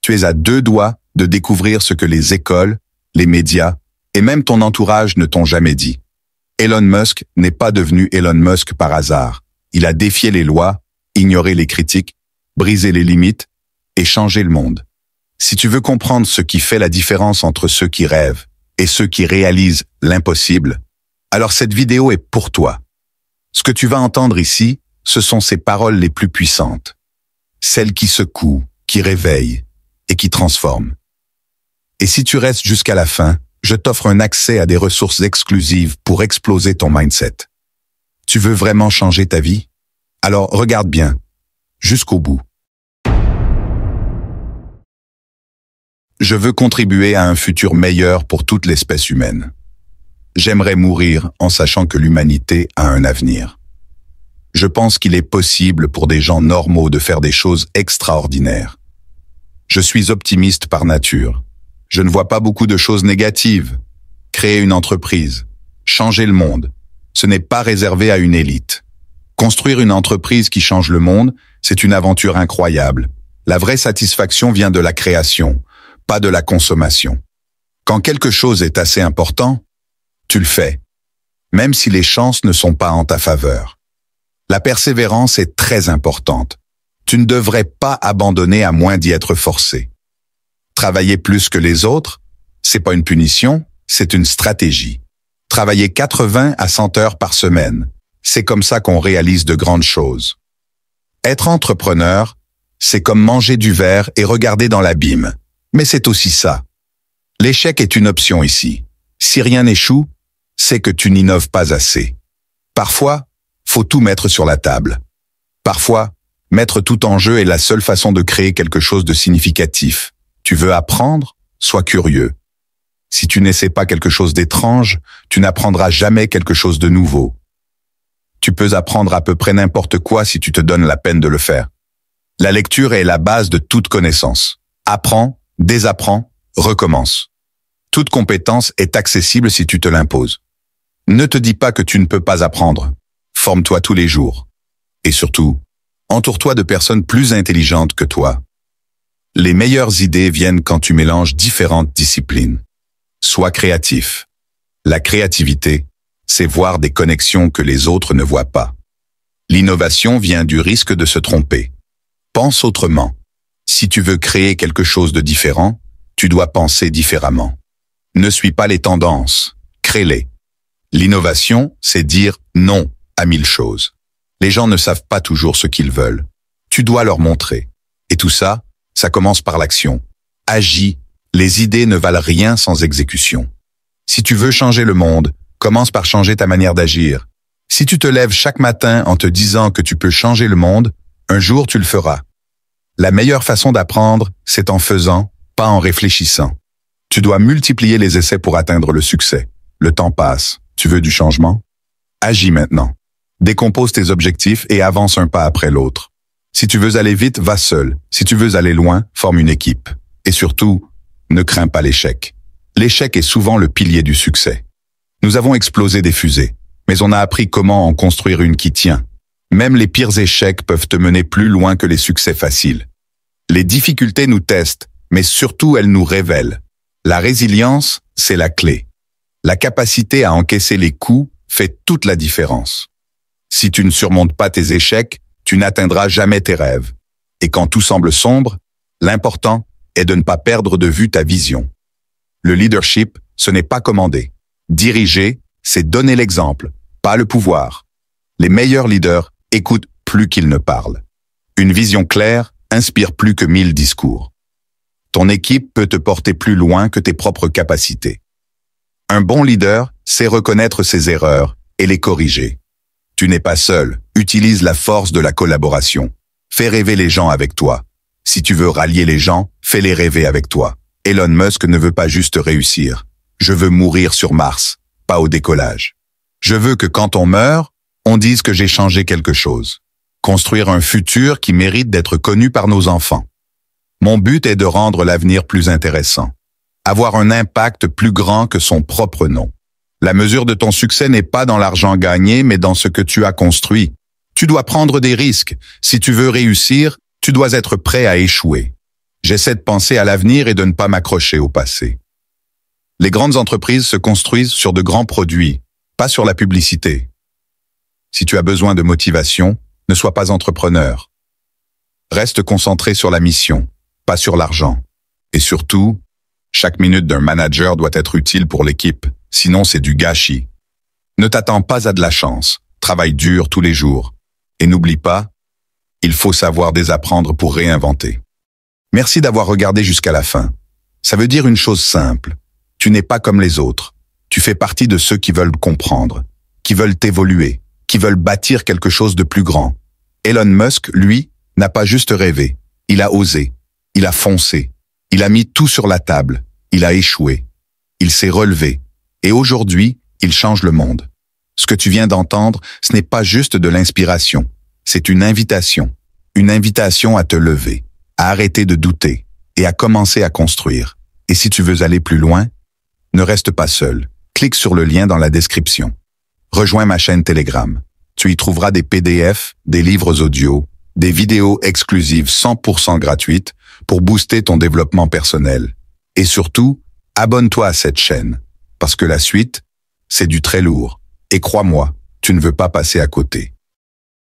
Tu es à deux doigts de découvrir ce que les écoles, les médias et même ton entourage ne t'ont jamais dit. Elon Musk n'est pas devenu Elon Musk par hasard. Il a défié les lois, ignoré les critiques, brisé les limites et changé le monde. Si tu veux comprendre ce qui fait la différence entre ceux qui rêvent et ceux qui réalisent l'impossible, alors cette vidéo est pour toi. Ce que tu vas entendre ici, ce sont ses paroles les plus puissantes. Celles qui secouent, qui réveillent et qui transforment. Et si tu restes jusqu'à la fin, je t'offre un accès à des ressources exclusives pour exploser ton mindset. Tu veux vraiment changer ta vie? Alors regarde bien, jusqu'au bout. Je veux contribuer à un futur meilleur pour toute l'espèce humaine. J'aimerais mourir en sachant que l'humanité a un avenir. Je pense qu'il est possible pour des gens normaux de faire des choses extraordinaires. Je suis optimiste par nature. Je ne vois pas beaucoup de choses négatives. Créer une entreprise, changer le monde, ce n'est pas réservé à une élite. Construire une entreprise qui change le monde, c'est une aventure incroyable. La vraie satisfaction vient de la création, pas de la consommation. Quand quelque chose est assez important, tu le fais, même si les chances ne sont pas en ta faveur. La persévérance est très importante. Tu ne devrais pas abandonner à moins d'y être forcé. Travailler plus que les autres, c'est pas une punition, c'est une stratégie. Travailler 80 à 100 heures par semaine, c'est comme ça qu'on réalise de grandes choses. Être entrepreneur, c'est comme manger du verre et regarder dans l'abîme. Mais c'est aussi ça. L'échec est une option ici. Si rien n'échoue, c'est que tu n'innoves pas assez. Parfois, faut tout mettre sur la table. Parfois, mettre tout en jeu est la seule façon de créer quelque chose de significatif. Tu veux apprendre? Sois curieux. Si tu n'essaies pas quelque chose d'étrange, tu n'apprendras jamais quelque chose de nouveau. Tu peux apprendre à peu près n'importe quoi si tu te donnes la peine de le faire. La lecture est la base de toute connaissance. Apprends, désapprends, recommence. Toute compétence est accessible si tu te l'imposes. Ne te dis pas que tu ne peux pas apprendre. Forme-toi tous les jours. Et surtout, entoure-toi de personnes plus intelligentes que toi. Les meilleures idées viennent quand tu mélanges différentes disciplines. Sois créatif. La créativité, c'est voir des connexions que les autres ne voient pas. L'innovation vient du risque de se tromper. Pense autrement. Si tu veux créer quelque chose de différent, tu dois penser différemment. Ne suis pas les tendances, crée-les. L'innovation, c'est dire non à 1000 choses. Les gens ne savent pas toujours ce qu'ils veulent. Tu dois leur montrer. Et tout ça, ça commence par l'action. Agis. Les idées ne valent rien sans exécution. Si tu veux changer le monde, commence par changer ta manière d'agir. Si tu te lèves chaque matin en te disant que tu peux changer le monde, un jour tu le feras. La meilleure façon d'apprendre, c'est en faisant, pas en réfléchissant. Tu dois multiplier les essais pour atteindre le succès. Le temps passe. Tu veux du changement? Agis maintenant. Décompose tes objectifs et avance un pas après l'autre. Si tu veux aller vite, va seul. Si tu veux aller loin, forme une équipe. Et surtout, ne crains pas l'échec. L'échec est souvent le pilier du succès. Nous avons explosé des fusées, mais on a appris comment en construire une qui tient. Même les pires échecs peuvent te mener plus loin que les succès faciles. Les difficultés nous testent, mais surtout elles nous révèlent. La résilience, c'est la clé. La capacité à encaisser les coups fait toute la différence. Si tu ne surmontes pas tes échecs, tu n'atteindras jamais tes rêves. Et quand tout semble sombre, l'important est de ne pas perdre de vue ta vision. Le leadership, ce n'est pas commander. Diriger, c'est donner l'exemple, pas le pouvoir. Les meilleurs leaders écoutent plus qu'ils ne parlent. Une vision claire inspire plus que 1000 discours. Ton équipe peut te porter plus loin que tes propres capacités. Un bon leader sait reconnaître ses erreurs et les corriger. Tu n'es pas seul, utilise la force de la collaboration. Fais rêver les gens avec toi. Si tu veux rallier les gens, fais-les rêver avec toi. Elon Musk ne veut pas juste réussir. Je veux mourir sur Mars, pas au décollage. Je veux que quand on meurt, on dise que j'ai changé quelque chose. Construire un futur qui mérite d'être connu par nos enfants. Mon but est de rendre l'avenir plus intéressant. Avoir un impact plus grand que son propre nom. La mesure de ton succès n'est pas dans l'argent gagné, mais dans ce que tu as construit. Tu dois prendre des risques. Si tu veux réussir, tu dois être prêt à échouer. J'essaie de penser à l'avenir et de ne pas m'accrocher au passé. Les grandes entreprises se construisent sur de grands produits, pas sur la publicité. Si tu as besoin de motivation, ne sois pas entrepreneur. Reste concentré sur la mission, pas sur l'argent. Et surtout, chaque minute d'un manager doit être utile pour l'équipe, sinon c'est du gâchis. Ne t'attends pas à de la chance, travaille dur tous les jours. Et n'oublie pas, il faut savoir désapprendre pour réinventer. Merci d'avoir regardé jusqu'à la fin. Ça veut dire une chose simple. Tu n'es pas comme les autres. Tu fais partie de ceux qui veulent comprendre, qui veulent évoluer, qui veulent bâtir quelque chose de plus grand. Elon Musk, lui, n'a pas juste rêvé. Il a osé. Il a foncé. Il a mis tout sur la table. Il a échoué. Il s'est relevé. Et aujourd'hui, il change le monde. Ce que tu viens d'entendre, ce n'est pas juste de l'inspiration. C'est une invitation. Une invitation à te lever, à arrêter de douter et à commencer à construire. Et si tu veux aller plus loin, ne reste pas seul. Clique sur le lien dans la description. Rejoins ma chaîne Telegram. Tu y trouveras des PDF, des livres audio, des vidéos exclusives 100% gratuites pour booster ton développement personnel. Et surtout, abonne-toi à cette chaîne, parce que la suite, c'est du très lourd. Et crois-moi, tu ne veux pas passer à côté.